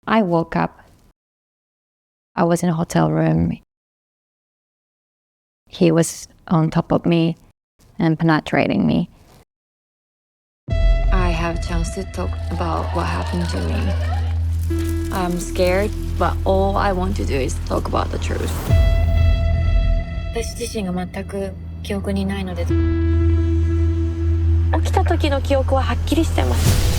I woke up. I was in a hotel room. He was on top of me and penetrating me. I have a chance to talk about what happened to me. I'm scared, but all I want to do is talk about the truth. 私自身が全く記憶にないので、起きた時の記憶ははっきりしてます。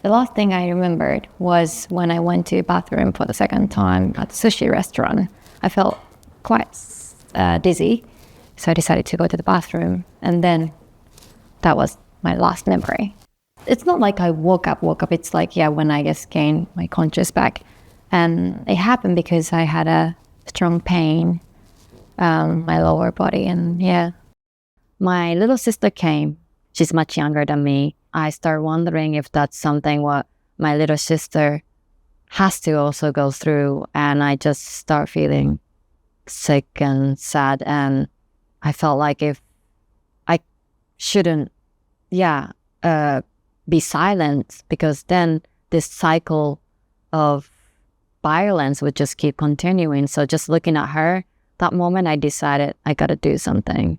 The last thing I remembered was when I went to the bathroom for the second time at the sushi restaurant. I felt quite dizzy, so I decided to go to the bathroom, and then that was my last memory. It's not like I woke up. It's like, when I just gained my conscious back. And it happened because I had a strong pain, my lower body, and my little sister came. She's much younger than me. I start wondering if that's something what my little sister has to also go through. And I just start feeling sick and sad. And I felt like if I shouldn't, be silent, because then this cycle of violence would just keep continuing. So just looking at her, that moment I decided I gotta do something.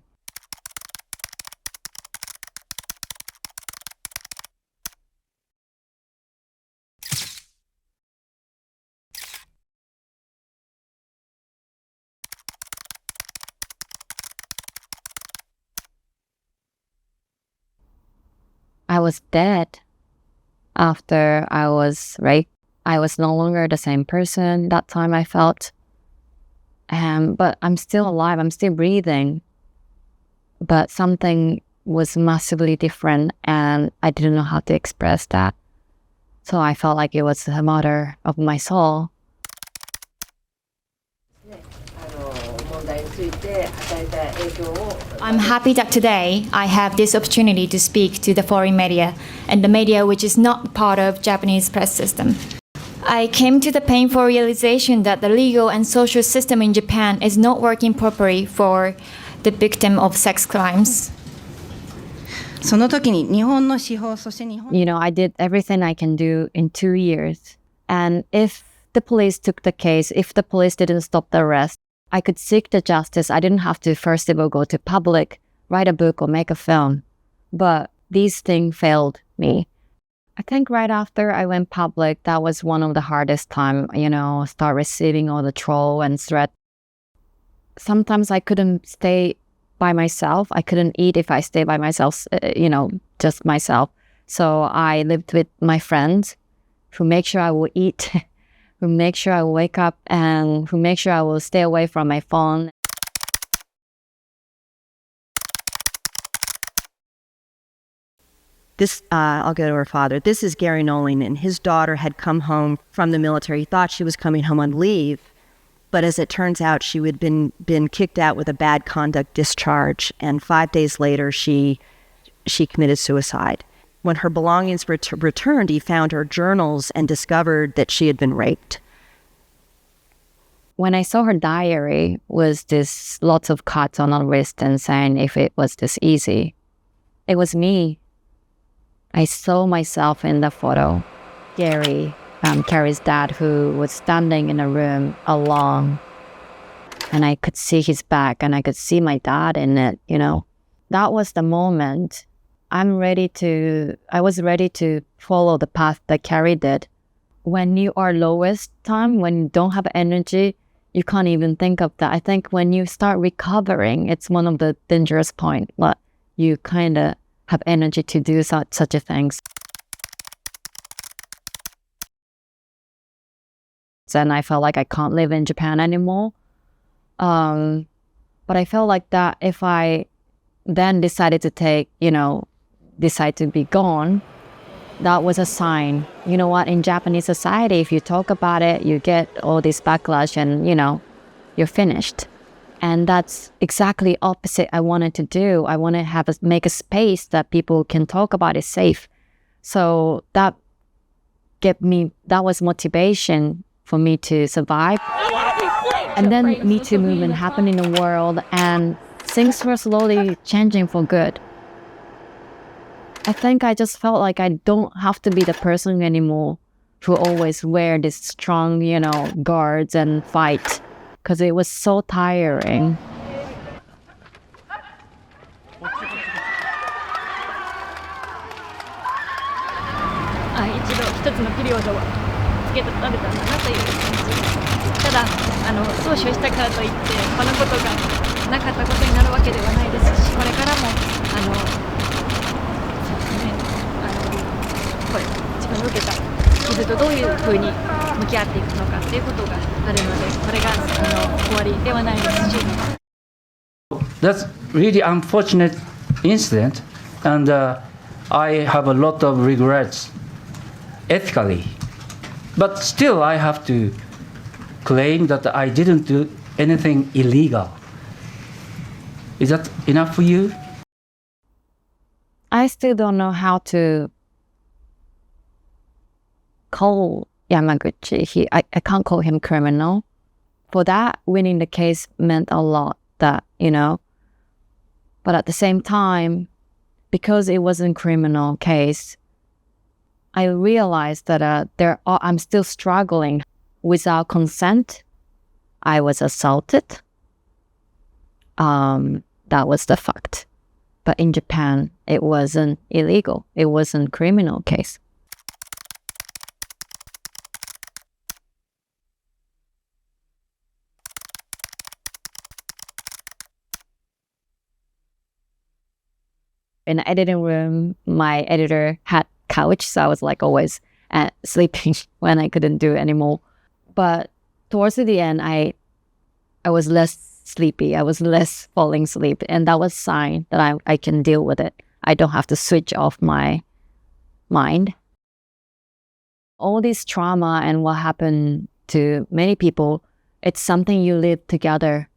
I was dead after I was raped. I was no longer the same person that time I felt. But I'm still alive. I'm still breathing. But something was massively different, and I didn't know how to express that. So I felt like it was the mother of my soul. I'm happy that today I have this opportunity to speak to the foreign media and the media which is not part of Japanese press system. I came to the painful realization that the legal and social system in Japan is not working properly for the victim of sex crimes. I did everything I can do in 2 years. And if the police took the case, if the police didn't stop the arrest, I could seek the justice. I didn't have to first of all go to public, write a book or make a film. But these things failed me. I think right after I went public, that was one of the hardest time, start receiving all the troll and threat. Sometimes I couldn't stay by myself. I couldn't eat if I stayed by myself, just myself. So I lived with my friends who make sure I will eat, who make sure I will wake up, and who make sure I will stay away from my phone. I'll go to her father. This is Gary Nolan, and his daughter had come home from the military. He thought she was coming home on leave, but as it turns out, she had been kicked out with a bad conduct discharge, and 5 days later, she committed suicide. When her belongings returned, he found her journals and discovered that she had been raped. When I saw her diary, was this lots of cuts on her wrist and saying if it was this easy. It was me. I saw myself in the photo. Gary, Carrie's dad, who was standing in a room alone. And I could see his back and I could see my dad in it, That was the moment. I was ready to follow the path that Carrie did. When you are lowest time, when you don't have energy, you can't even think of that. I think when you start recovering, it's one of the dangerous points. But you kind of have energy to do such a things. And I felt like I can't live in Japan anymore. But I felt like that if I then decided to decide to be gone, that was a sign. You know what? In Japanese society, if you talk about it, you get all this backlash and, you're finished. And that's exactly opposite I wanted to do. I want to make a space that people can talk about it safe. So that was motivation for me to survive. And then Me Too movement happened in the world, and things were slowly changing for good. I think I just felt like I don't have to be the person anymore who always wear this strong, guards and fight, because it was so tiring. 一つのピリオドをつけて食べたんだなという感じ。ただ投手したからといってこのことがなかったことになるわけではないですし、これからもそうですね、これ自分の受けた傷とどういうふうに向き合っていくのかっていうことがあるので、これが終わりではないですし。That's really unfortunate incident, and I have a lot of regrets ethically. But still, I have to claim that I didn't do anything illegal. Is that enough for you? I still don't know how to call Yamaguchi. I can't call him criminal. For that, winning the case meant a lot, But at the same time, because it wasn't a criminal case, I realized that I'm still struggling. Without consent, I was assaulted. That was the fact. But in Japan, it wasn't illegal. It wasn't a criminal case. In the editing room, my editor had couch, so I was like always sleeping when I couldn't do it anymore. But towards the end, I was less sleepy. I was less falling asleep, and that was a sign that I can deal with it. I don't have to switch off my mind. All this trauma and what happened to many people, it's something you live together.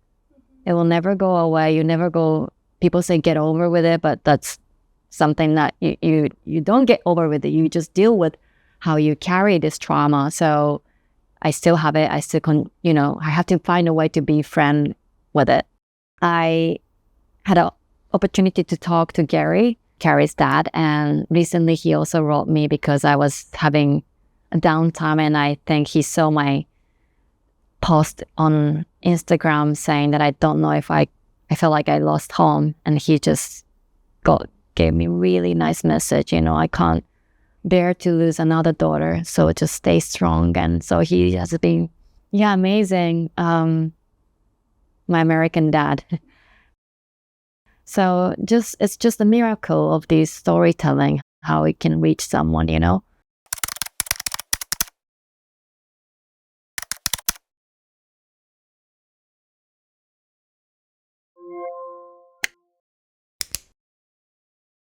It will never go away. People say get over with it, but that's something that you don't get over with it. You just deal with how you carry this trauma. So I still have it. I still I have to find a way to be friend with it. I had an opportunity to talk to Carrie's dad, and recently he also wrote me because I was having a downtime, and I think he saw my post on Instagram saying that I don't know if I felt like I lost home, and he just gave me really nice message. I can't bear to lose another daughter, so just stay strong. And so he has been, amazing. My American dad. So it's just a miracle of this storytelling, how it can reach someone,